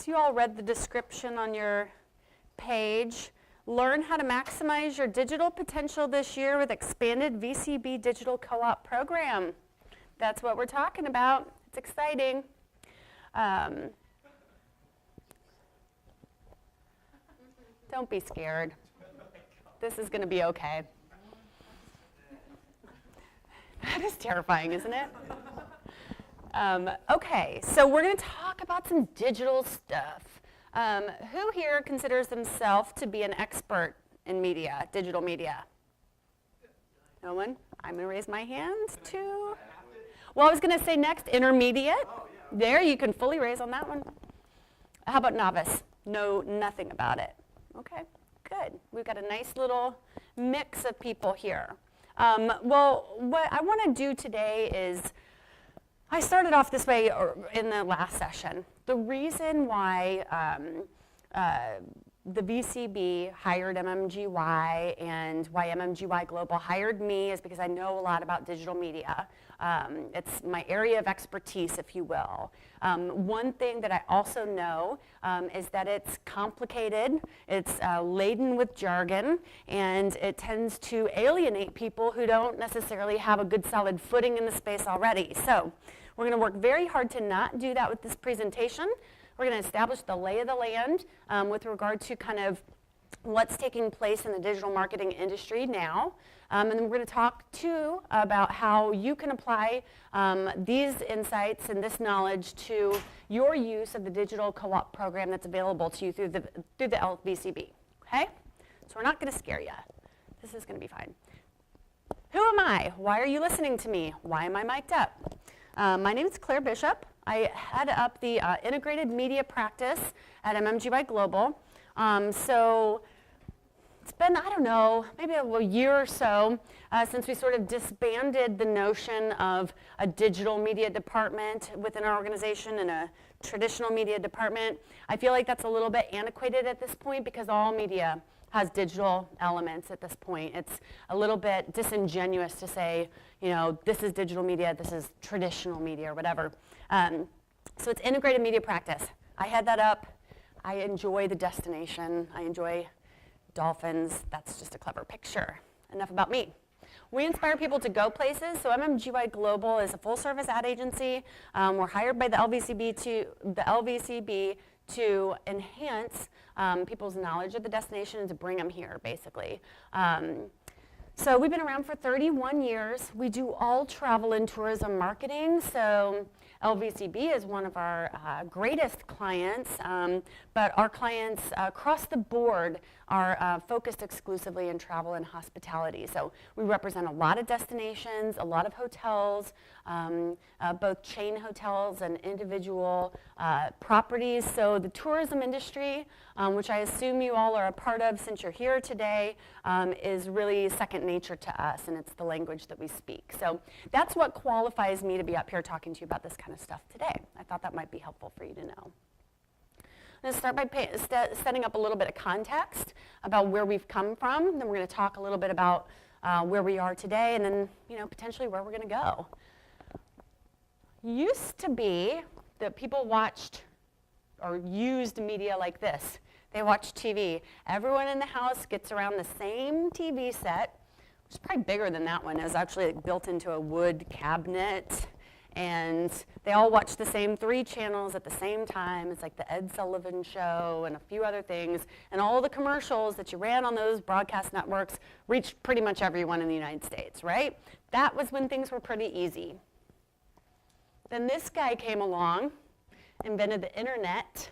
class. You all read the description on your page. Learn how to maximize your digital potential this year with expanded VCB Digital Co-op Program. That's what we're talking about. It's exciting. Don't be scared. This is going to be okay. That is terrifying, isn't it? Okay, so we're going to talk about some digital stuff. Who here considers themselves to be an expert in media, digital media? No one? I'm going to raise my hand too. Well, I was going to say next, intermediate. There, you can fully raise on that one. How about novice? Know nothing about it. Okay, good. We've got a nice little mix of people here. Well, what I want to do today is, I started off this way in the last session. The reason why the VCB hired MMGY and why MMGY Global hired me is because I know a lot about digital media. It's my area of expertise, if you will. One thing that I also know is that it's complicated, it's laden with jargon, and it tends to alienate people who don't necessarily have a good solid footing in the space already. So we're going to work very hard to not do that with this presentation. We're going to establish the lay of the land with regard to kind of what's taking place in the digital marketing industry now. And then we're going to talk, too, about how you can apply these insights and this knowledge to your use of the digital co-op program that's available to you through the VCB. Okay? So we're not going to scare you. This is going to be fine. Who am I? Why are you listening to me? Why am I mic'd up? My name is Claire Bishop. I head up the integrated media practice at MMGY Global. So it's been, I don't know, maybe a year or so since we sort of disbanded the notion of a digital media department within our organization and a traditional media department. I feel like that's a little bit antiquated at this point because all media has digital elements at this point. It's a little bit disingenuous to say, you know, this is digital media, this is traditional media, or whatever. So it's integrated media practice. I head that up. I enjoy the destination. I enjoy dolphins. That's just a clever picture. Enough about me. We inspire people to go places. So MMGY Global is a full-service ad agency. We're hired by the LVCB to enhance people's knowledge of the destination and to bring them here, basically. So we've been around for 31 years. We do all travel and tourism marketing. So LVCB is one of our greatest clients, but our clients across the board are focused exclusively in travel and hospitality. So we represent a lot of destinations, a lot of hotels, both chain hotels and individual properties. So the tourism industry, which I assume you all are a part of since you're here today, is really second nature to us, and it's the language that we speak. So that's what qualifies me to be up here talking to you about this kind of stuff today. I thought that might be helpful for you to know. I'm going to start by setting up a little bit of context about where we've come from. Then we're going to talk a little bit about where we are today, and then potentially where we're going to go. Used to be that people watched or used media like this. They watched TV. Everyone in the house gets around the same TV set, which is probably bigger than that one. It was actually built into a wood cabinet. And they all watch the same 3 channels at the same time. It's like the Ed Sullivan Show and a few other things. And all the commercials that you ran on those broadcast networks reached pretty much everyone in the United States, right? That was when things were pretty easy. Then this guy came along, invented the internet.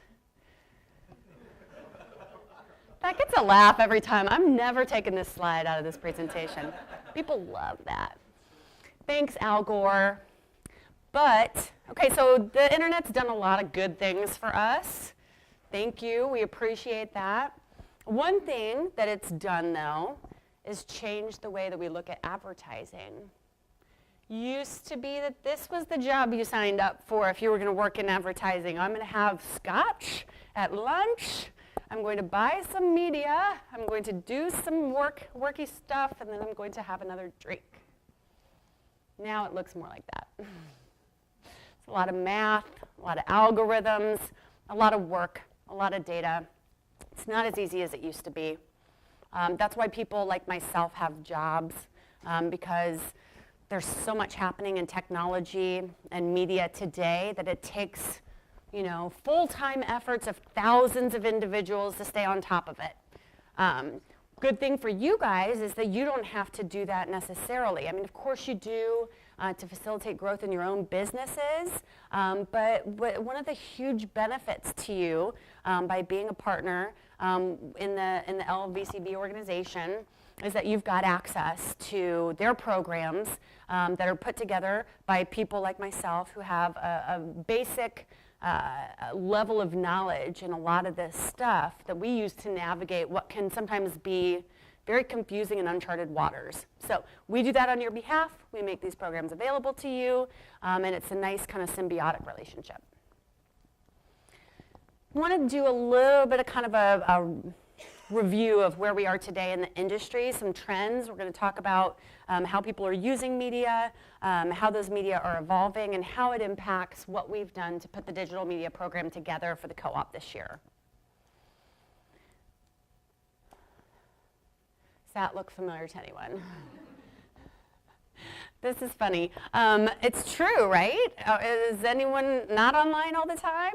That gets a laugh every time. I'm never taking this slide out of this presentation. People love that. Thanks, Al Gore. But, okay, so the internet's done a lot of good things for us. Thank you, we appreciate that. One thing that it's done, though, is change the way that we look at advertising. Used to be that this was the job you signed up for if you were going to work in advertising. I'm going to have scotch at lunch. I'm going to buy some media. I'm going to do some worky stuff, and then I'm going to have another drink. Now it looks more like that. A lot of math, a lot of algorithms, a lot of work, a lot of data. It's not as easy as it used to be. That's why people like myself have jobs, because there's so much happening in technology and media today that it takes, full-time efforts of thousands of individuals to stay on top of it. Good thing for you guys is that you don't have to do that necessarily. I mean, of course you do to facilitate growth in your own businesses, but one of the huge benefits to you by being a partner in the LVCB organization is that you've got access to their programs that are put together by people like myself who have a basic level of knowledge in a lot of this stuff that we use to navigate what can sometimes be very confusing and uncharted waters. So we do that on your behalf. We make these programs available to you, and it's a nice kind of symbiotic relationship. I want to do a little bit of kind of a review of where we are today in the industry, some trends. We're going to talk about how people are using media, how those media are evolving, and how it impacts what we've done to put the digital media program together for the co-op this year. Does that look familiar to anyone? This is funny. It's true, right? Is anyone not online all the time?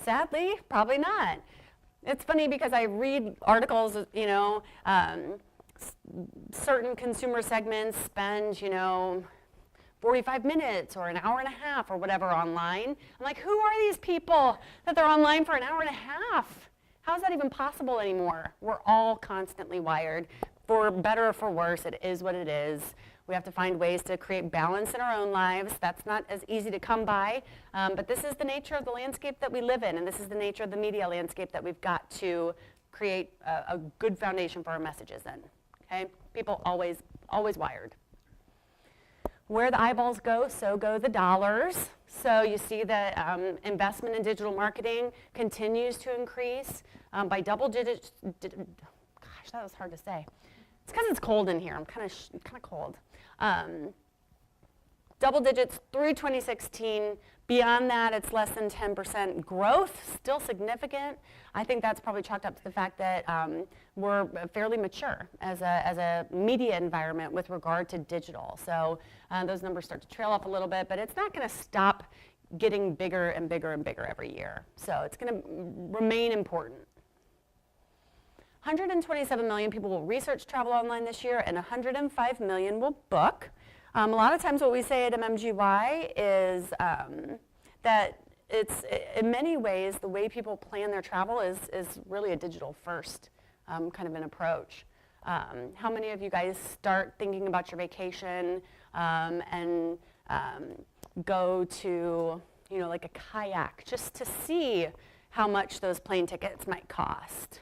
Sadly, probably not. It's funny because I read articles, certain consumer segments spend, 45 minutes or an hour and a half or whatever online. I'm like, who are these people that they're online for an hour and a half? How is that even possible anymore? We're all constantly wired. For better or for worse, it is what it is. We have to find ways to create balance in our own lives. That's not as easy to come by, but this is the nature of the landscape that we live in, and this is the nature of the media landscape that we've got to create a good foundation for our messages in. Okay? People always wired. Where the eyeballs go, so go the dollars. So you see that investment in digital marketing continues to increase by double digits. Gosh, that was hard to say. It's because it's cold in here. I'm kind of cold. Double digits through 2016. Beyond that, it's less than 10% growth, still significant. I think that's probably chalked up to the fact that we're fairly mature as a media environment with regard to digital. So those numbers start to trail off a little bit, but it's not going to stop getting bigger and bigger and bigger every year. So it's going to remain important. 127 million people will research travel online this year, and 105 million will book. A lot of times what we say at MMGY is that it's, in many ways, the way people plan their travel is really a digital first kind of an approach. How many of you guys start thinking about your vacation and go to, like a kayak just to see how much those plane tickets might cost?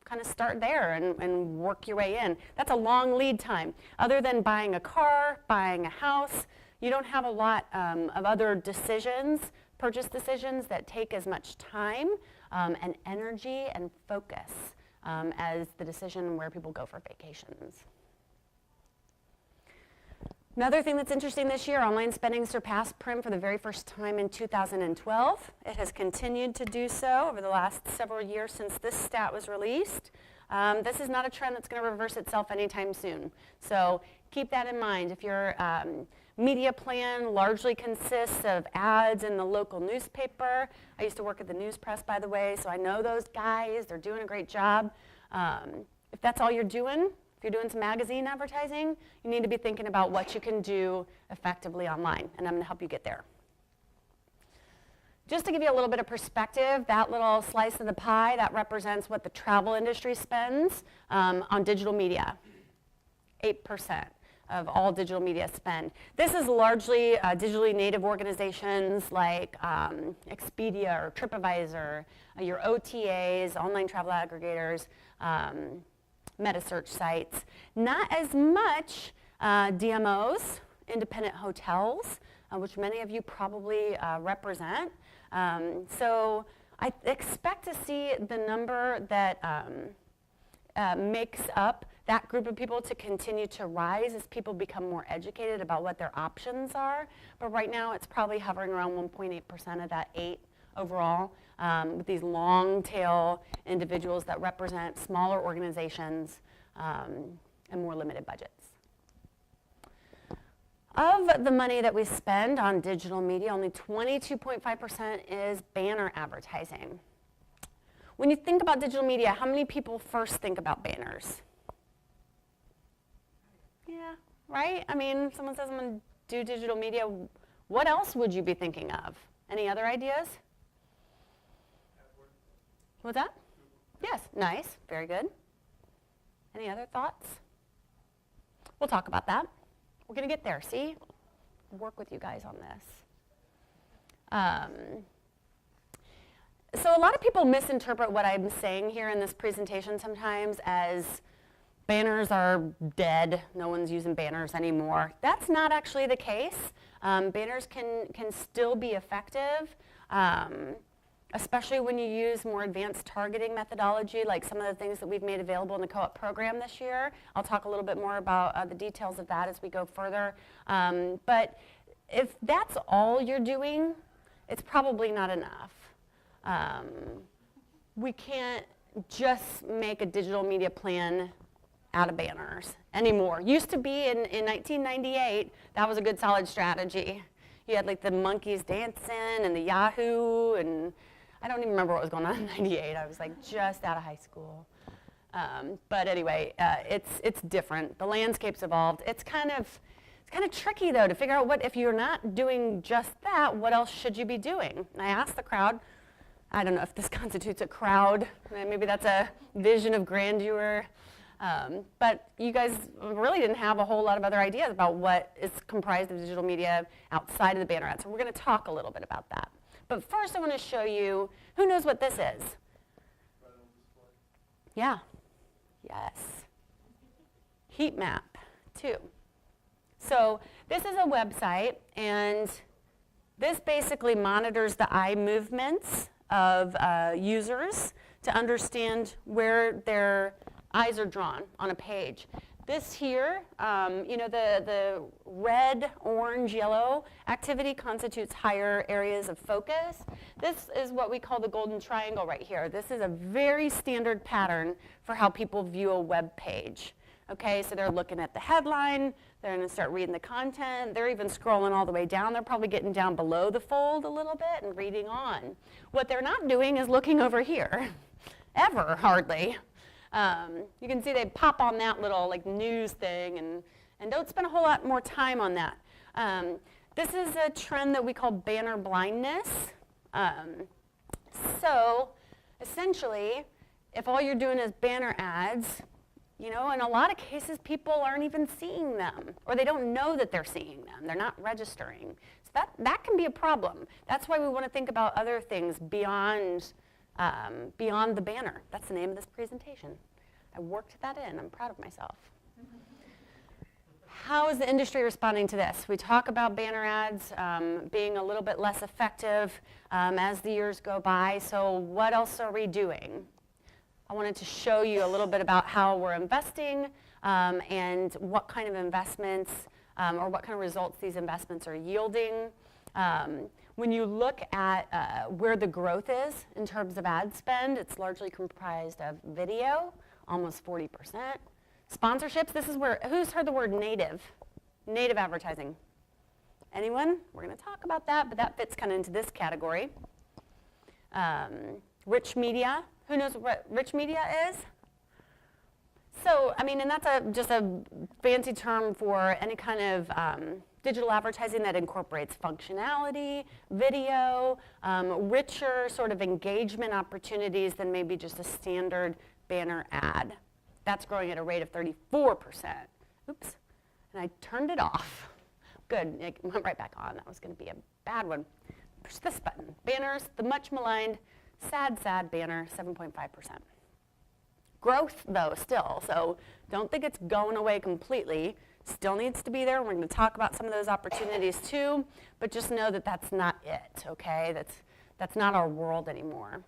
Kind of start there and work your way in. That's a long lead time. Other than buying a car, buying a house, you don't have a lot of other decisions, purchase decisions that take as much time and energy and focus as the decision where people go for vacations. Another thing that's interesting this year, online spending surpassed print for the very first time in 2012. It has continued to do so over the last several years since this stat was released. This is not a trend that's going to reverse itself anytime soon. So keep that in mind. If your media plan largely consists of ads in the local newspaper, I used to work at the news press, by the way, so I know those guys. They're doing a great job. If that's all you're doing, if you're doing some magazine advertising, you need to be thinking about what you can do effectively online, and I'm going to help you get there. Just to give you a little bit of perspective, that little slice of the pie, that represents what the travel industry spends on digital media. 8% of all digital media spend. This is largely digitally native organizations like Expedia or TripAdvisor, your OTAs, online travel aggregators, meta-search sites. Not as much DMOs, independent hotels, which many of you probably represent. So I expect to see the number that makes up that group of people to continue to rise as people become more educated about what their options are. But right now it's probably hovering around 1.8% of that 8 overall, with these long tail individuals that represent smaller organizations and more limited budgets. Of the money that we spend on digital media, only 22.5% is banner advertising. When you think about digital media, how many people first think about banners? Yeah, right? I mean, if someone says I'm going to do digital media, what else would you be thinking of? Any other ideas? What's that? Yes, nice, very good. Any other thoughts? We'll talk about that. We're going to get there, see? Work with you guys on this. So a lot of people misinterpret what I'm saying here in this presentation sometimes as banners are dead, no one's using banners anymore. That's not actually the case. Banners can still be effective, especially when you use more advanced targeting methodology, like some of the things that we've made available in the co-op program this year. I'll talk a little bit more about the details of that as we go further. But if that's all you're doing, it's probably not enough. We can't just make a digital media plan out of banners anymore. Used to be in 1998, that was a good solid strategy. You had like the monkeys dancing and the Yahoo, and I don't even remember what was going on in 98. I was like just out of high school. But anyway, it's different. The landscape's evolved. It's kind of tricky though to figure out what, if you're not doing just that, what else should you be doing? And I asked the crowd, I don't know if this constitutes a crowd, maybe that's a vision of grandeur. But you guys really didn't have a whole lot of other ideas about what is comprised of digital media outside of the banner ads. So we're going to talk a little bit about that. But first I want to show you, who knows what this is? Yeah. Yes. Heat map, too. So this is a website, and this basically monitors the eye movements of users to understand where their eyes are drawn on a page. This here, the red, orange, yellow activity constitutes higher areas of focus. This is what we call the golden triangle right here. This is a very standard pattern for how people view a web page. Okay, so they're looking at the headline, they're going to start reading the content, they're even scrolling all the way down, they're probably getting down below the fold a little bit and reading on. What they're not doing is looking over here, ever, hardly. You can see they pop on that little like news thing and don't spend a whole lot more time on that. This is a trend that we call banner blindness. So essentially, if all you're doing is banner ads, in a lot of cases people aren't even seeing them, or they don't know that they're seeing them. They're not registering. So that can be a problem. That's why we want to think about other things beyond the banner. That's the name of this presentation. I worked that in. I'm proud of myself. How is the industry responding to this? We talk about banner ads being a little bit less effective as the years go by. So what else are we doing? I wanted to show you a little bit about how we're investing and what kind of investments or what kind of results these investments are yielding. When you look at where the growth is in terms of ad spend, it's largely comprised of video, almost 40%. Sponsorships, this is where, who's heard the word native? Native advertising. Anyone? We're going to talk about that, but that fits kind of into this category. Rich media, who knows what rich media is? So, and that's just a fancy term for any kind of digital advertising that incorporates functionality, video, richer sort of engagement opportunities than maybe just a standard banner ad. That's growing at a rate of 34%. Oops, and I turned it off. Good, it went right back on. That was going to be a bad one. Push this button. Banners, the much maligned, sad banner, 7.5%. Growth, though, still, so don't think it's going away completely. Still needs to be there. We're going to talk about some of those opportunities too, but just know that that's not it, okay? That's not our world anymore.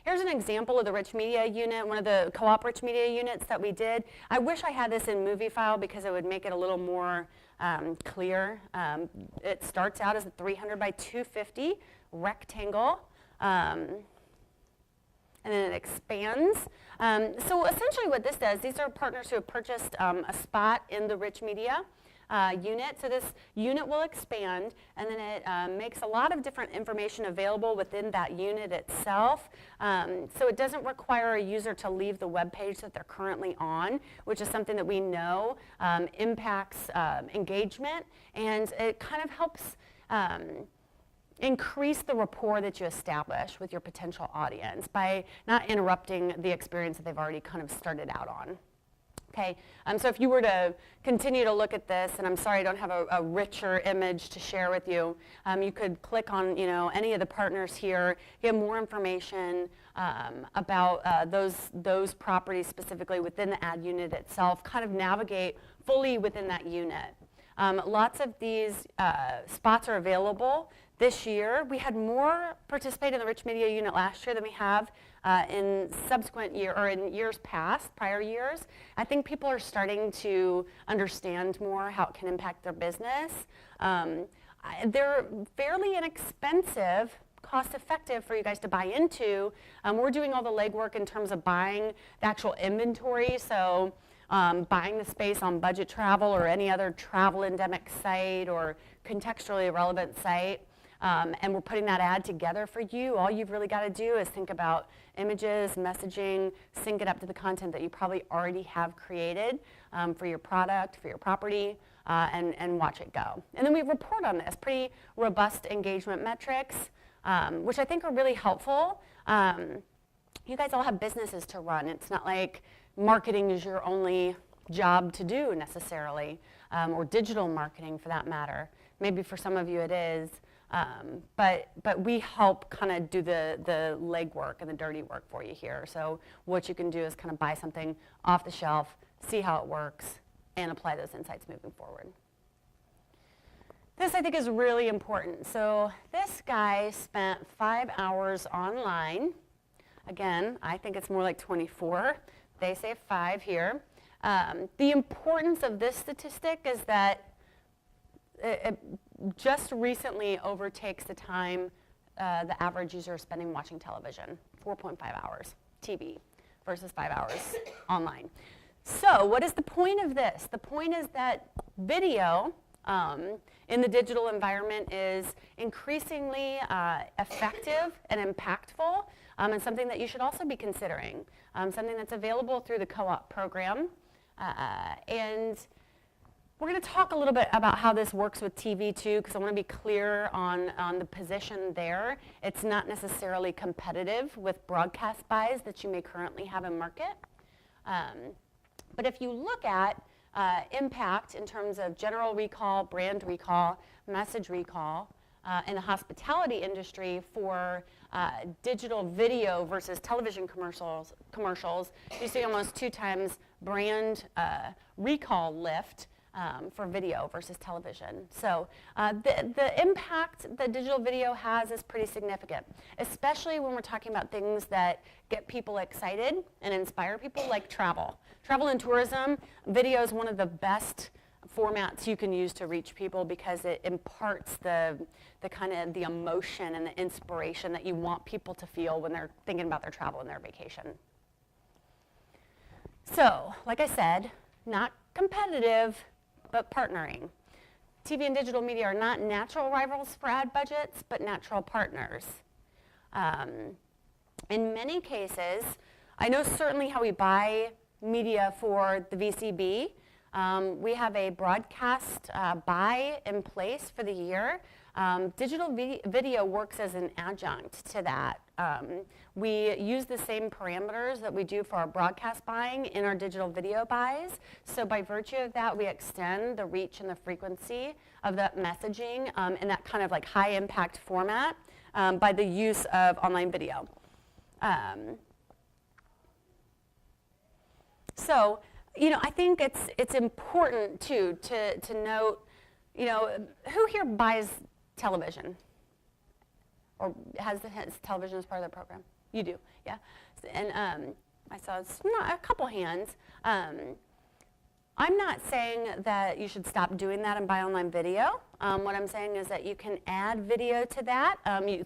Here's an example of the Rich Media unit, one of the co-op Rich Media units that we did. I wish I had this in movie file because it would make it a little more clear. It starts out as a 300 by 250 rectangle, and then it expands. So essentially what this does, these are partners who have purchased a spot in the rich media unit. So this unit will expand, and then it makes a lot of different information available within that unit itself. So it doesn't require a user to leave the web page that they're currently on, which is something that we know impacts engagement, and it kind of helps increase the rapport that you establish with your potential audience by not interrupting the experience that they've already kind of started out on. Okay, so if you were to continue to look at this, and I'm sorry I don't have a richer image to share with you, you could click on any of the partners here, get more information about those properties specifically within the ad unit itself, kind of navigate fully within that unit. Lots of these spots are available this year. We had more participate in the rich media unit last year than we have in subsequent year or in years past, prior years. I think people are starting to understand more how it can impact their business. They're fairly inexpensive, cost effective for you guys to buy into. We're doing all the legwork in terms of buying the actual inventory. So buying the space on Budget Travel or any other travel endemic site or contextually relevant site. And we're putting that ad together for you. All you've really got to do is think about images, messaging, sync it up to the content that you probably already have created for your product, for your property, and watch it go. And then we report on this, pretty robust engagement metrics, which I think are really helpful. You guys all have businesses to run. It's not like marketing is your only job to do necessarily, or digital marketing for that matter. Maybe for some of you it is. But we help kind of do the legwork and the dirty work for you here. So what you can do is kind of buy something off the shelf, see how it works, and apply those insights moving forward. This I think is really important. So this guy spent 5 hours online. Again, I think it's more like 24. They say 5 here. The importance of this statistic is that it just recently overtakes the time the average user is spending watching television, 4.5 hours TV versus 5 hours online. So what is the point of this? The point is that video in the digital environment is increasingly effective and impactful, and something that you should also be considering, something that's available through the co-op program. And we're going to talk a little bit about how this works with TV too, because I want to be clear on the position there. It's not necessarily competitive with broadcast buys that you may currently have in market. But if you look at impact in terms of general recall, brand recall, message recall, in the hospitality industry for digital video versus television commercials, you see almost 2 times brand recall lift for video versus television. So the impact that digital video has is pretty significant, especially when we're talking about things that get people excited and inspire people, like travel. Travel and tourism, video is one of the best formats you can use to reach people because it imparts the kind of the emotion and the inspiration that you want people to feel when they're thinking about their travel and their vacation. So, like I said, not competitive, but partnering. TV and digital media are not natural rivals for ad budgets, but natural partners. In many cases, I know certainly how we buy media for the VCB. We have a broadcast buy in place for the year. Digital video works as an adjunct to that. We use the same parameters that we do for our broadcast buying in our digital video buys. So by virtue of that, we extend the reach and the frequency of that messaging in that kind of like high impact format by the use of online video. So, I think it's important too to note, who here buys television or has television as part of their program? You do, yeah. And I saw a couple hands. I'm not saying that you should stop doing that and buy online video. What I'm saying is that you can add video to that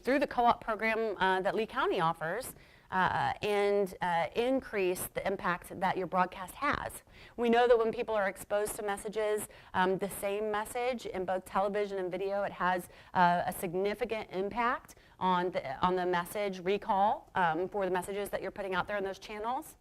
through the co-op program that Lee County offers and increase the impact that your broadcast has. We know that when people are exposed to messages, the same message in both television and video, it has a significant impact on the message recall for the messages that you're putting out there in those channels.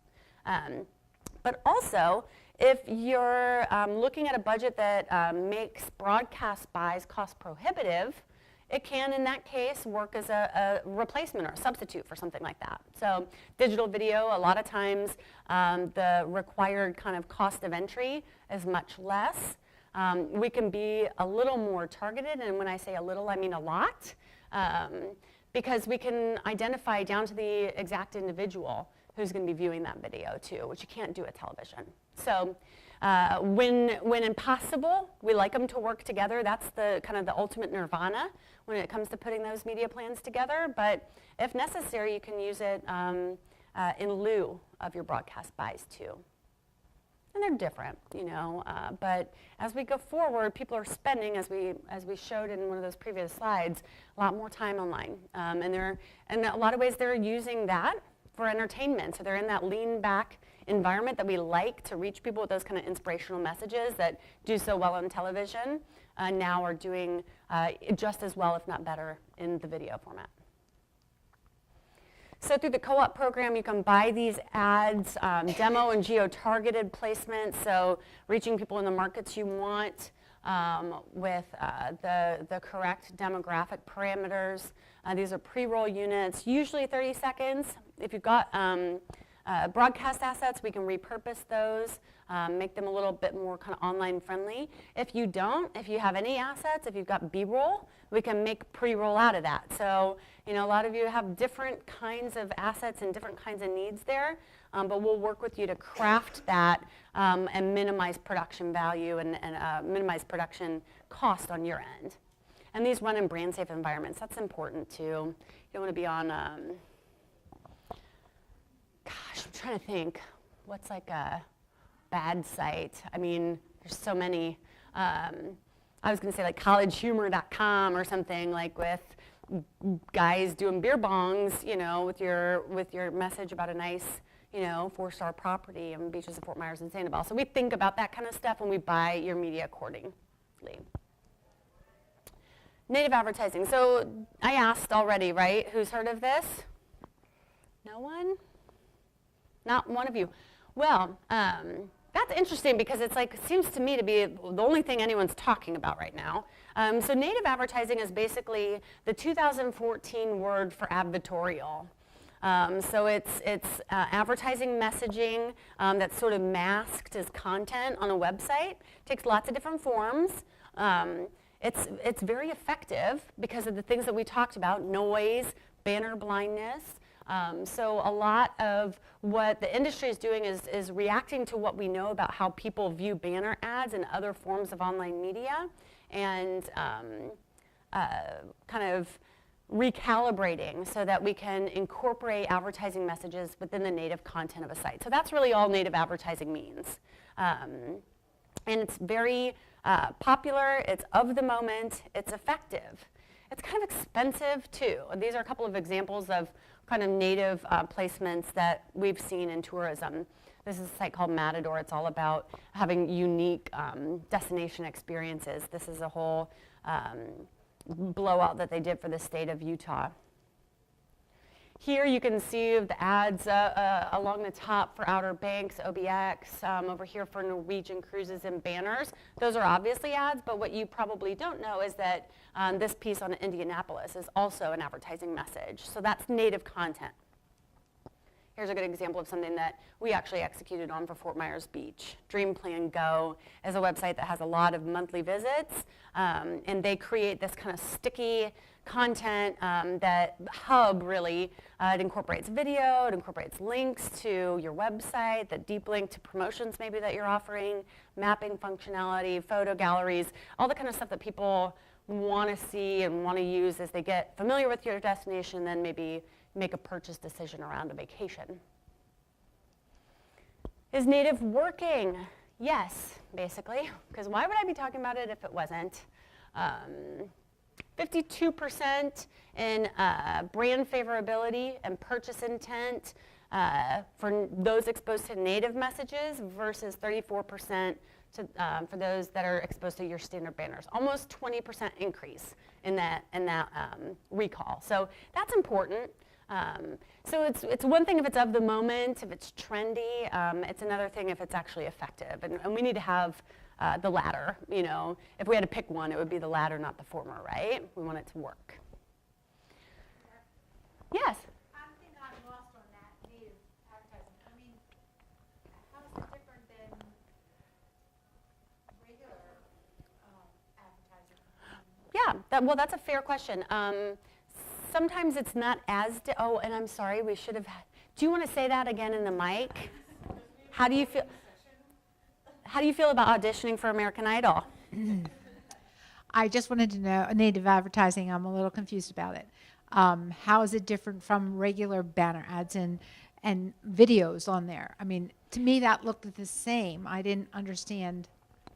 But also, if you're looking at a budget that makes broadcast buys cost prohibitive, it can, in that case, work as a replacement or a substitute for something like that. So digital video, a lot of times, the required kind of cost of entry is much less. We can be a little more targeted, and when I say a little, I mean a lot, because we can identify down to the exact individual who's going to be viewing that video too, which you can't do at television. So when impossible, we like them to work together. That's the kind of the ultimate nirvana when it comes to putting those media plans together. But if necessary, you can use it in lieu of your broadcast buys too. And they're different, you know. But as we go forward, people are spending, as we showed in one of those previous slides, a lot more time online. And in a lot of ways, they're using that for entertainment. So they're in that lean back environment that we like to reach people with those kind of inspirational messages that do so well on television, now are doing just as well, if not better, in the video format. So through the co-op program, you can buy these ads, demo and geo-targeted placements, so reaching people in the markets you want with the correct demographic parameters. These are pre-roll units, usually 30 seconds. If you've got broadcast assets, we can repurpose those, make them a little bit more kind of online friendly. If you don't, if you have any assets, if you've got B-roll, we can make pre-roll out of that. So, you know, a lot of you have different kinds of assets and different kinds of needs there, but we'll work with you to craft that and minimize production value and minimize production cost on your end. And these run in brand safe environments. That's important too. You don't want to be on, gosh, I'm trying to think, what's like a bad site? I mean, there's so many. I was going to say like collegehumor.com or something, like with guys doing beer bongs, you know, with your message about a nice, you know, 4-star property on beaches of Fort Myers and Sandoval. So we think about that kind of stuff when we buy your media accordingly. Native advertising. So I asked already, right? Who's heard of this? No one? Not one of you. Well, that's interesting because it's like, it seems to me to be the only thing anyone's talking about right now. So native advertising is basically the 2014 word for advertorial. So it's advertising messaging that's sort of masked as content on a website. Takes lots of different forms. It's very effective because of the things that we talked about, noise, banner blindness. So a lot of what the industry is doing is reacting to what we know about how people view banner ads and other forms of online media, and kind of recalibrating so that we can incorporate advertising messages within the native content of a site. So that's really all native advertising means. And it's very popular, it's of the moment, it's effective. It's kind of expensive too. These are a couple of examples of kind of native placements that we've seen in tourism. This is a site called Matador. It's all about having unique destination experiences. This is a whole blowout that they did for the state of Utah. Here you can see the ads along the top for Outer Banks, OBX, over here for Norwegian Cruises and banners. Those are obviously ads, but what you probably don't know is that this piece on Indianapolis is also an advertising message. So that's native content. Here's a good example of something that we actually executed on for Fort Myers Beach. Dream Plan Go is a website that has a lot of monthly visits, and they create this kind of sticky content that hub really. It incorporates video, it incorporates links to your website, that deep link to promotions maybe that you're offering, mapping functionality, photo galleries, all the kind of stuff that people want to see and want to use as they get familiar with your destination, then maybe make a purchase decision around a vacation. Is native working? Yes, basically, because why would I be talking about it if it wasn't? 52% in brand favorability and purchase intent for those exposed to native messages versus 34% for those that are exposed to your standard banners. Almost 20% increase in that recall. So that's important. So it's one thing if it's of the moment, if it's trendy. It's another thing if it's actually effective. And we need to have the latter. You know, if we had to pick one, it would be the latter, not the former, right? We want it to work. Yes? I'm thinking I'm lost on that native advertising. I mean, how is it different than regular advertising? Yeah, well, that's a fair question. Sometimes it's not as, oh, and I'm sorry, we should have, do you want to say that again in the mic? How do you feel? How do you feel about auditioning for American Idol? I just wanted to know, native advertising, I'm a little confused about it. How is it different from regular banner ads and videos on there? I mean, to me that looked the same. I didn't understand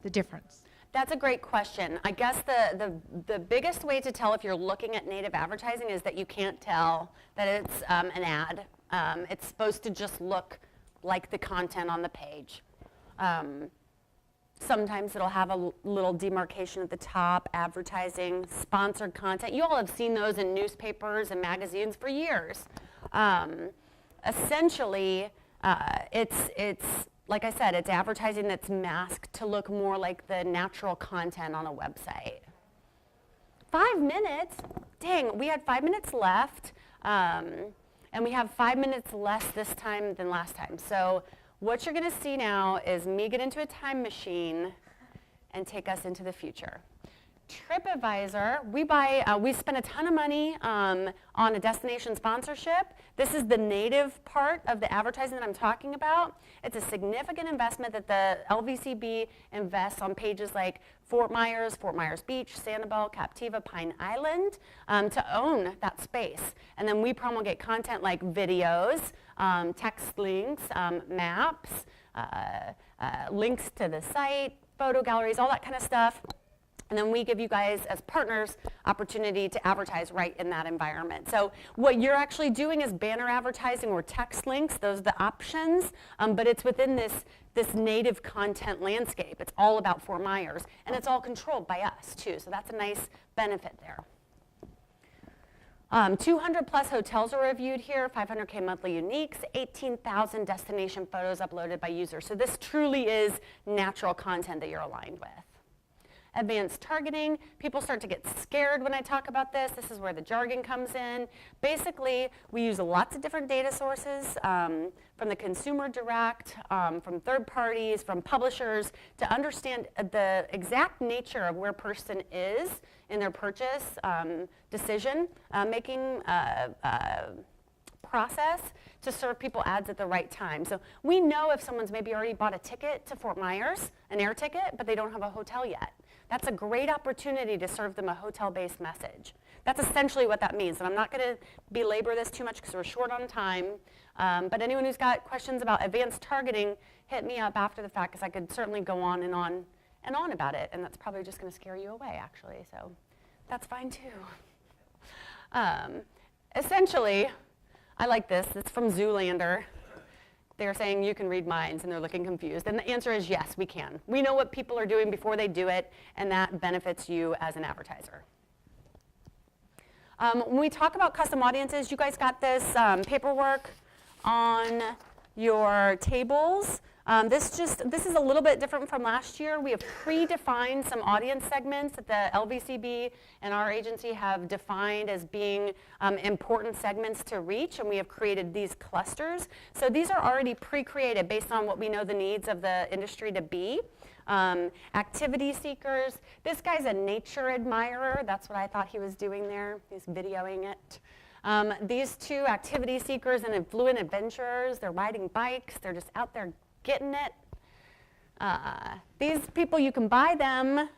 the difference. That's a great question. I guess the biggest way to tell if you're looking at native advertising is that you can't tell that it's an ad. It's supposed to just look like the content on the page. Sometimes it'll have a little demarcation at the top, advertising, sponsored content. You all have seen those in newspapers and magazines for years. Essentially, it's like I said, it's advertising that's masked to look more like the natural content on a website. 5 minutes? Dang, we had 5 minutes left, and we have 5 minutes less this time than last time. So what you're going to see now is me get into a time machine and take us into the future. TripAdvisor, we spend a ton of money on a destination sponsorship. This is the native part of the advertising that I'm talking about. It's a significant investment that the LVCB invests on pages like Fort Myers Beach, Sanibel, Captiva, Pine Island to own that space. And then we promulgate content like videos, text links, maps, links to the site, photo galleries, all that kind of stuff. And then we give you guys, as partners, opportunity to advertise right in that environment. So what you're actually doing is banner advertising or text links. Those are the options. But it's within this native content landscape. It's all about Fort Myers. And it's all controlled by us, too. So that's a nice benefit there. 200 plus hotels are reviewed here, 500K monthly uniques, 18,000 destination photos uploaded by users. So this truly is natural content that you're aligned with. Advanced targeting, people start to get scared when I talk about this. This is where the jargon comes in. Basically, we use lots of different data sources from the consumer direct, from third parties, from publishers to understand the exact nature of where a person is in their purchase decision making process to serve people ads at the right time. So we know if someone's maybe already bought a ticket to Fort Myers, an air ticket, but they don't have a hotel yet. That's a great opportunity to serve them a hotel-based message. That's essentially what that means. And I'm not going to belabor this too much because we're short on time. But anyone who's got questions about advanced targeting, hit me up after the fact because I could certainly go on and on and on about it. And that's probably just going to scare you away, actually. So that's fine, too. Essentially, I like this. It's from Zoolander. They're saying you can read minds, and they're looking confused. And the answer is yes, we can. We know what people are doing before they do it, and that benefits you as an advertiser. When we talk about custom audiences, you guys got this paperwork on your tables. This is a little bit different from last year. We have predefined some audience segments that the LVCB and our agency have defined as being important segments to reach, and we have created these clusters. So these are already pre-created based on what we know the needs of the industry to be. Activity seekers. This guy's a nature admirer. That's what I thought he was doing there. He's videoing it. These two, activity seekers and affluent adventurers, they're riding bikes. They're just out there getting it. These people, you can buy them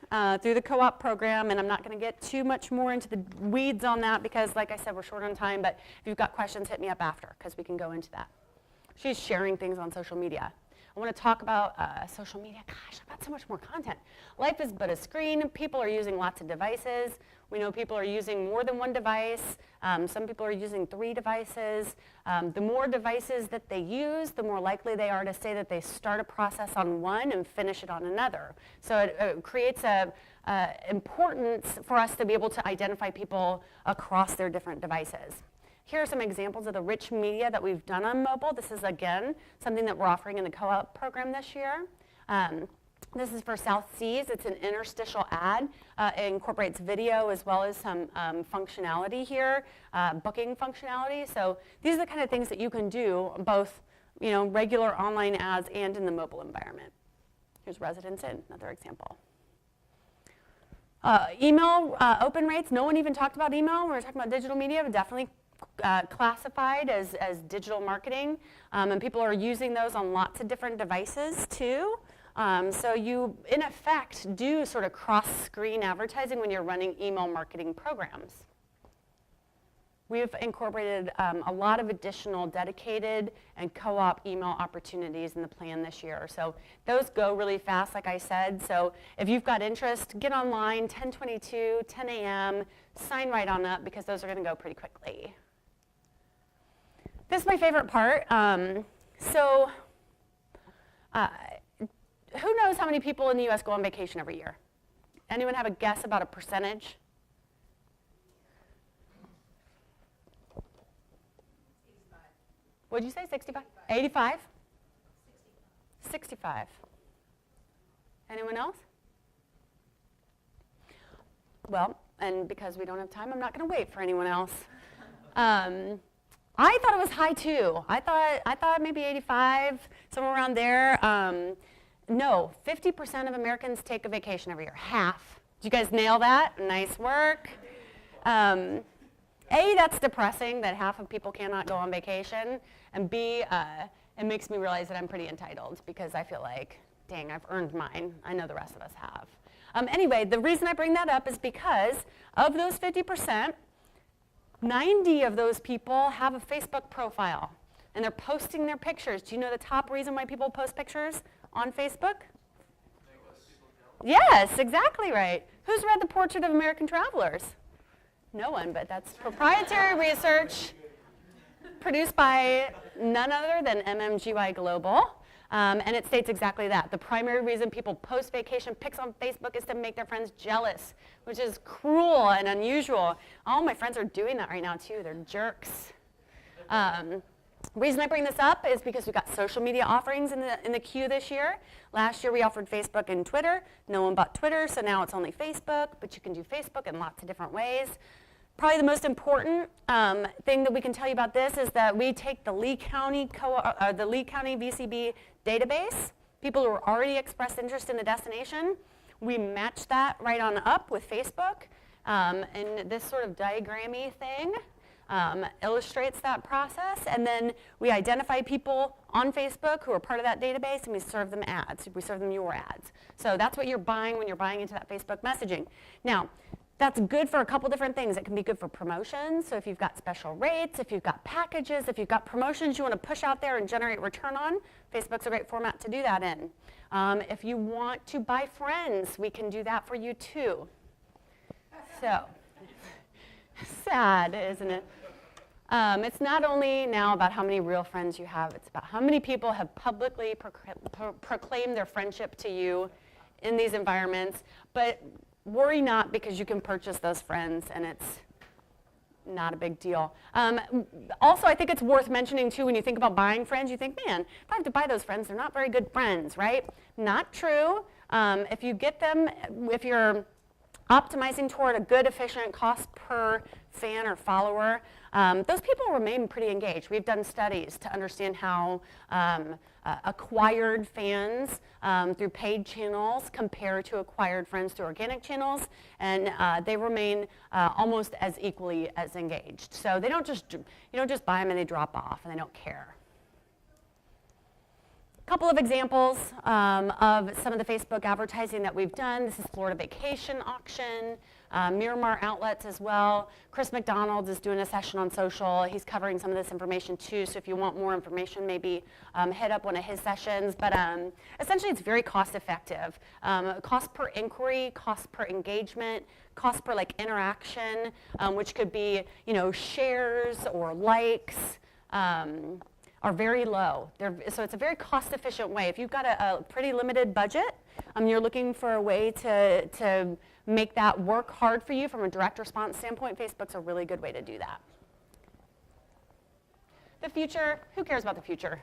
through the co-op program, and I'm not going to get too much more into the weeds on that because, like I said, we're short on time, but if you've got questions, hit me up after because we can go into that. She's sharing things on social media. I want to talk about social media. Gosh, I've got so much more content. Life is but a screen. People are using lots of devices. We know people are using more than one device. Some people are using 3 devices. The more devices that they use, the more likely they are to say that they start a process on one and finish it on another. So it creates a importance for us to be able to identify people across their different devices. Here are some examples of the rich media that we've done on mobile. This is, again, something that we're offering in the co-op program this year. This is for South Seas. It's an interstitial ad. It incorporates video as well as some functionality here, booking functionality. So these are the kind of things that you can do, both regular online ads and in the mobile environment. Here's Residence Inn, another example. Email open rates. No one even talked about email when we were talking about digital media, but definitely classified as digital marketing. And people are using those on lots of different devices too. So you, in effect, do sort of cross-screen advertising when you're running email marketing programs. We've incorporated a lot of additional dedicated and co-op email opportunities in the plan this year. So those go really fast, like I said. So if you've got interest, get online, 10/22, 10 a.m., sign right on up because those are going to go pretty quickly. This is my favorite part. Who knows how many people in the U.S. go on vacation every year? Anyone have a guess about a percentage? What'd you say, 65? 85? 65. Anyone else? Well, and because we don't have time, I'm not going to wait for anyone else. I thought it was high too. I thought maybe 85, somewhere around there. No, 50% of Americans take a vacation every year. Half. Did you guys nail that? Nice work. A, that's depressing that half of people cannot go on vacation. And B, it makes me realize that I'm pretty entitled because I feel like, dang, I've earned mine. I know the rest of us have. Anyway, the reason I bring that up is because of those 50%, 90 of those people have a Facebook profile. And they're posting their pictures. Do you know the top reason why people post pictures on Facebook? Yes, exactly right. Who's read The Portrait of American Travelers? No one, but that's proprietary research produced by none other than MMGY Global. And it states exactly that. The primary reason people post vacation pics on Facebook is to make their friends jealous, which is cruel and unusual. All my friends are doing that right now, too. They're jerks. Reason I bring this up is because we've got social media offerings in the queue this year. Last year we offered Facebook and Twitter. No one bought Twitter, so now it's only Facebook, but you can do Facebook in lots of different ways. Probably the most important thing that we can tell you about this is that we take the Lee County VCB database, people who are already expressed interest in the destination. We match that right on up with Facebook, and this sort of diagrammy thing illustrates that process, and then we identify people on Facebook who are part of that database, and we serve them ads. We serve them your ads. So that's what you're buying when you're buying into that Facebook messaging. Now, that's good for a couple different things. It can be good for promotions. So if you've got special rates, if you've got packages, if you've got promotions you want to push out there and generate return on, Facebook's a great format to do that in. If you want to buy friends, we can do that for you too. So, sad, isn't it? It's not only now about how many real friends you have, it's about how many people have publicly proclaimed their friendship to you in these environments. But worry not, because you can purchase those friends and it's not a big deal. Also, I think it's worth mentioning too, when you think about buying friends, you think, man, if I have to buy those friends, they're not very good friends, right? Not true. If you get them, if you're optimizing toward a good, efficient cost per fan or follower, those people remain pretty engaged. We've done studies to understand how acquired fans through paid channels compare to acquired friends through organic channels, and they remain almost as equally as engaged. So they don't just, you don't just buy them and they drop off and they don't care. couple of examples of some of the Facebook advertising that we've done. This is Florida Vacation Auction, Miramar Outlets as well. Chris McDonald is doing a session on social. He's covering some of this information too, so if you want more information, maybe hit up one of his sessions. But essentially, it's very cost effective. Cost per inquiry, cost per engagement, cost per like interaction, which could be, you know, shares or likes. Are very low. So it's a very cost-efficient way. If you've got a pretty limited budget, you're looking for a way to make that work hard for you from a direct response standpoint, Facebook's a really good way to do that. The future, who cares about the future?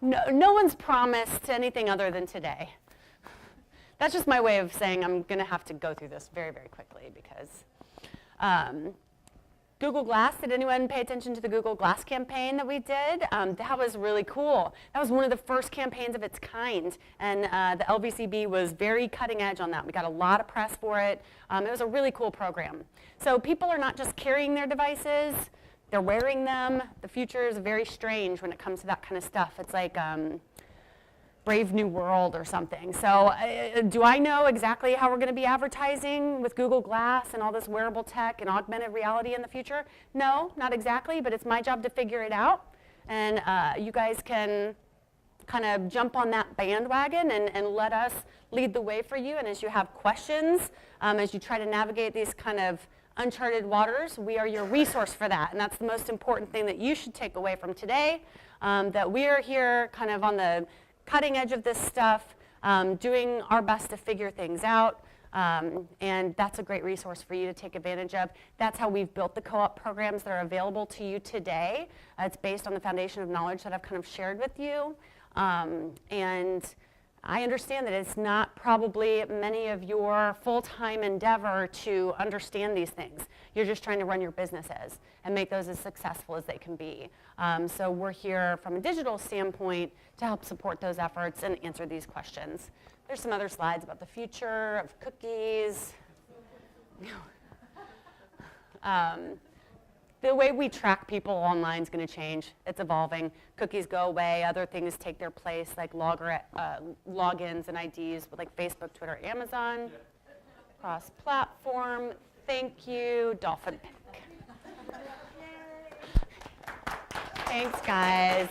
No one's promised anything other than today. That's just my way of saying I'm going to have to go through this very, very quickly because Google Glass, did anyone pay attention to the Google Glass campaign that we did? That was really cool. That was one of the first campaigns of its kind, and the LVCB was very cutting edge on that. We got a lot of press for it. It was a really cool program. So people are not just carrying their devices, they're wearing them. The future is very strange when it comes to that kind of stuff. It's like Brave New World or something. So do I know exactly how we're going to be advertising with Google Glass and all this wearable tech and augmented reality in the future? No, not exactly, but it's my job to figure it out. And you guys can kind of jump on that bandwagon and let us lead the way for you. And as you have questions, as you try to navigate these kind of uncharted waters, we are your resource for that. And that's the most important thing that you should take away from today, that we are here kind of on the cutting edge of this stuff, doing our best to figure things out, and that's a great resource for you to take advantage of. That's how we've built the co-op programs that are available to you today. It's based on the foundation of knowledge that I've kind of shared with you, and I understand that it's not probably many of your full-time endeavor to understand these things. You're just trying to run your businesses and make those as successful as they can be. So we're here from a digital standpoint to help support those efforts and answer these questions. There's some other slides about the future of cookies. The way we track people online is going to change. It's evolving. Cookies go away. Other things take their place, like logins and IDs with like Facebook, Twitter, Amazon. Cross-platform. Thank you, Dolphin Pick. Thanks, guys.